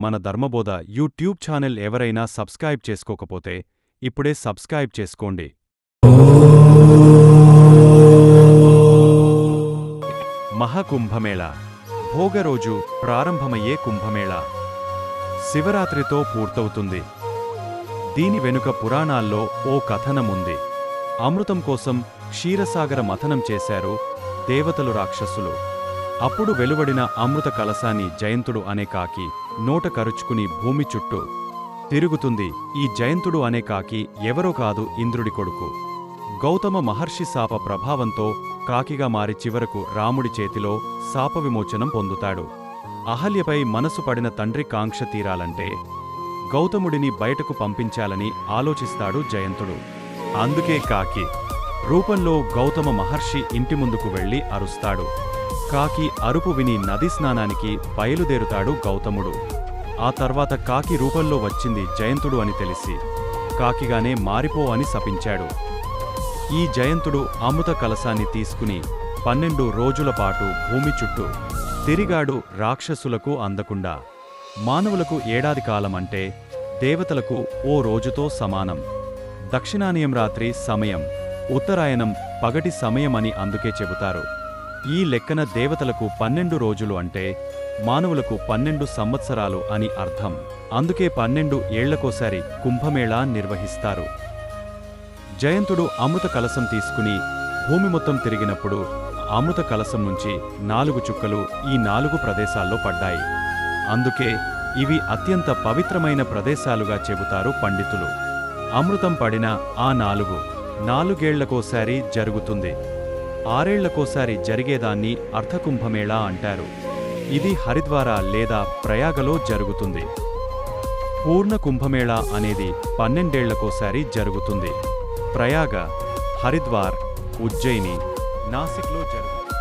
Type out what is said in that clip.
మన ధర్మబోధ YouTube channel ఎవరైనా subscribe చేసుకోకపోతే ఇప్పుడే సబ్స్క్రైబ్ చేసుకోండి. మహాకుంభమేళా భోగరోజు ప్రారంభమయ్యే కుంభమేళా శివరాత్రితో పూర్తవుతుంది. దీని వెనుక పురాణాల్లో ఓ కథనముంది. అమృతం కోసం క్షీరసాగర మథనం చేశారు దేవతలు, రాక్షసులు. అప్పుడు వెలువడిన అమృత కలశాన్ని జయంతుడు అనే కాకి నోట కరుచుకుని భూమి చుట్టూ తిరుగుతుంది. ఈ జయంతుడు అనే కాకి ఎవరో కాదు, ఇంద్రుడి కొడుకు. గౌతమ మహర్షి శాప ప్రభావంతో కాకిగా మారి చివరకు రాముడి చేతిలో శాప విమోచనం పొందుతాడు. అహల్యపై మనసు పడిన తండ్రి కాంక్ష తీరాలంటే గౌతముడిని బయటకు పంపించాలని ఆలోచిస్తాడు జయంతుడు. అందుకే కాకి రూపంలో గౌతమ మహర్షి ఇంటి ముందుకు వెళ్లి అరుస్తాడు. కాకి అరుపు విని నది స్నానానికి బయలుదేరుతాడు గౌతముడు. ఆ తర్వాత కాకి రూపంలో వచ్చింది జయంతుడు అని తెలిసి కాకిగానే మారిపో అని శపించాడు. ఈ జయంతుడు అమృత కలశాన్ని తీసుకుని 12 రోజుల పాటు భూమి చుట్టూ తిరిగాడు. రాక్షసులకు అందకుండా. మానవులకు ఏడాది కాలం అంటే దేవతలకు ఓ రోజుతో సమానం. దక్షిణాయనం రాత్రి సమయం, ఉత్తరాయణం పగటి సమయం అని అందుకే చెబుతారు. ఈ లెక్కన దేవతలకు 12 రోజులు అంటే మానవులకు 12 సంవత్సరాలు అని అర్థం. అందుకే 12 ఏళ్లకోసారి కుంభమేళా నిర్వహిస్తారు. జయంతుడు అమృత కలశం తీసుకుని భూమి మొత్తం తిరిగినప్పుడు అమృత కలశం నుంచి 4 చుక్కలు ఈ 4 ప్రదేశాల్లో పడ్డాయి. అందుకే ఇవి అత్యంత పవిత్రమైన ప్రదేశాలుగా చెబుతారు పండితులు. అమృతం పడిన ఆ 4 ఏళ్లకోసారి జరుగుతుంది. 6 ఏళ్లకోసారి జరిగేదాన్ని అర్ధకుంభమేళా అంటారు. ఇది హరిద్వార లేదా ప్రయాగలో జరుగుతుంది. పూర్ణ కుంభమేళా అనేది 12 ఏళ్లకోసారి జరుగుతుంది. ప్రయాగ, హరిద్వార్, ఉజ్జయిని, నాసిక్లో జరుగుతుంది.